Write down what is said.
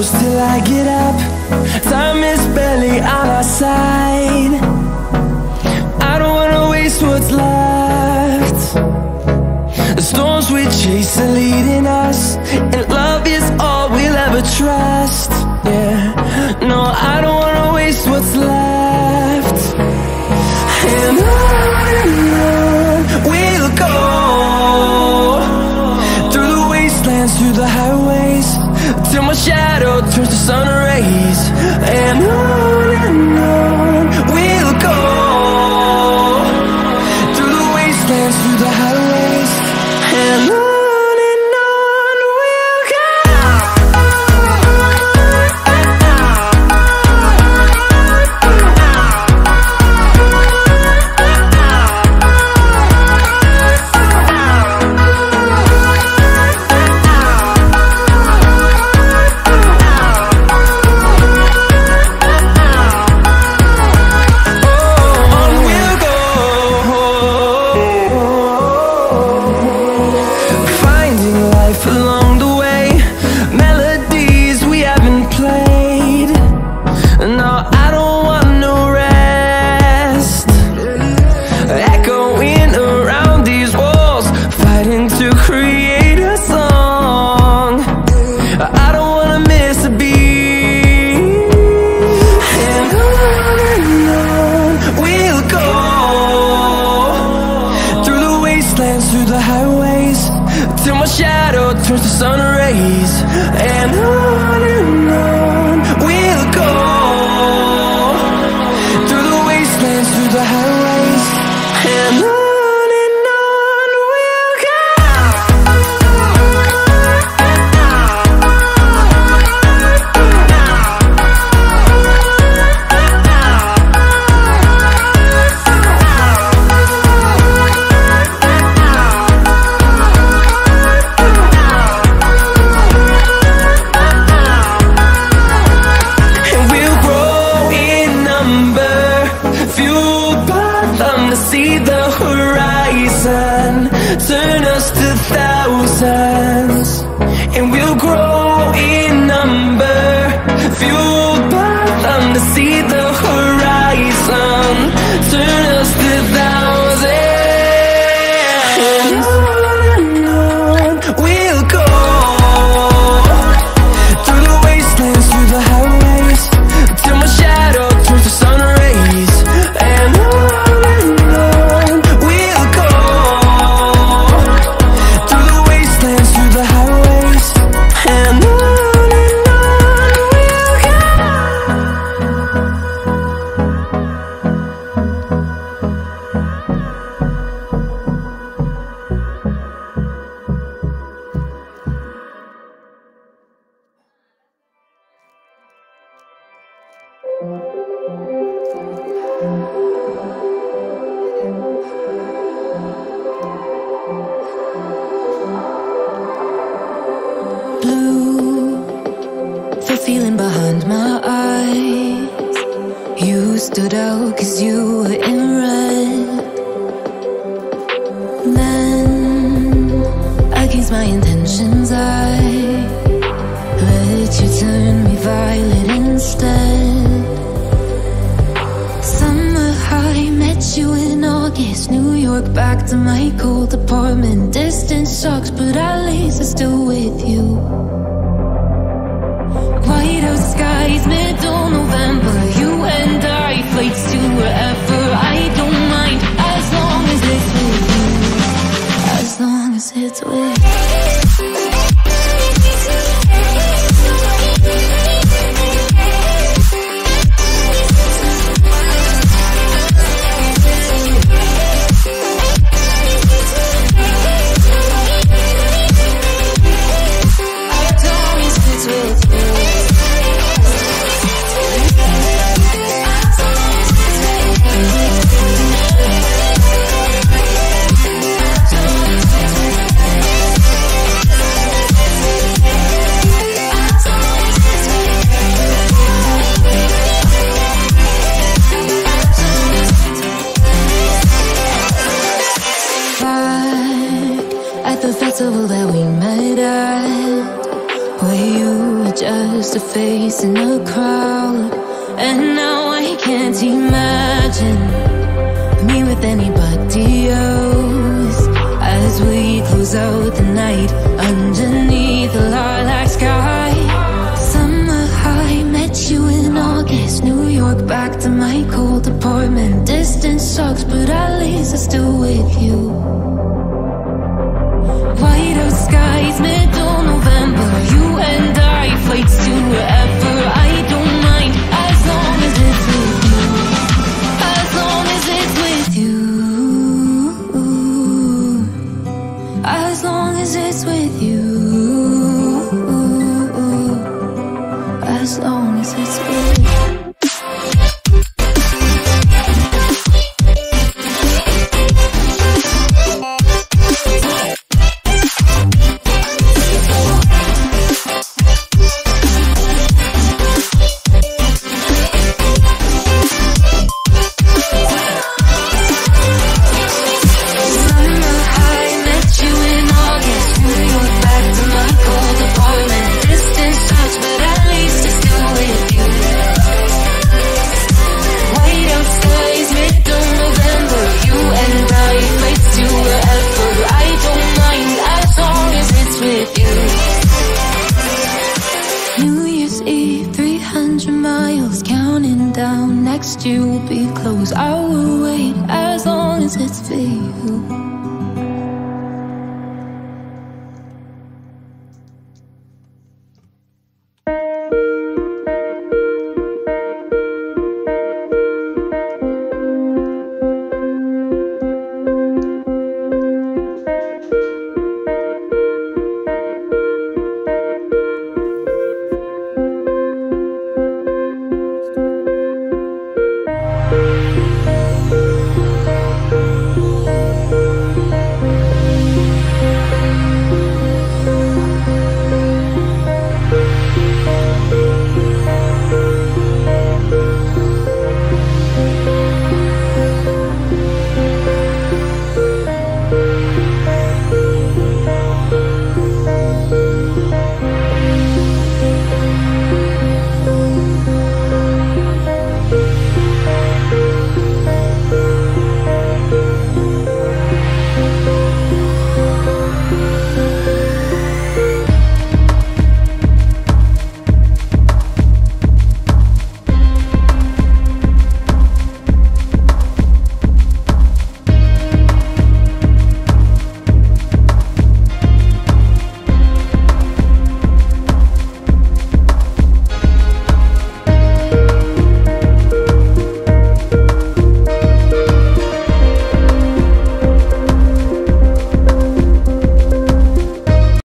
close till I get up. Time is barely on our side. I don't wanna waste what's left. The storms we chase are leading us, and love is all we'll ever trust. Yeah, no, I don't wanna waste what's left. And on we'll go, through the wastelands, through the highways, till my shadow turns to sun rays. And on we'll go, through the wastelands, through the highways, and on we'll go. Through the highways, till my shadow turns to sun rays. And on we'll go, through the wastelands, through the highways, and on we'll go. See the horizon, turn us to thousands, and we'll grow in number, fueled by them. To see the horizon, turn us to thousands, and on we'll go, through the wastelands, through the highways, till my shadow turns to sun rays. And feeling behind my eyes. You stood out 'cause you were in red. Then, against my intentions, I let you turn me violet instead. Summer high, met you in August. New York, back to my cold apartment. Distance sucks, but at least I'm still with you. Whiteout skies, middle November. You and I, flights to wherever. I don't mind, as long as it's with you. As long as it's with you. just a face in a crowd. And now I can't imagine me with anybody else. As we close out the night underneath the lilac sky. Summer high, met you in August. New York, back to my cold apartment. Distance sucks, but at least I'm still with you. White out skies, middle November. You and I, flights to wherever. I don't mind, as long as it's with you. As long as it's with you. As long as it's with you. As long as it's with you. Next year will be close. I will wait as long as it's for you.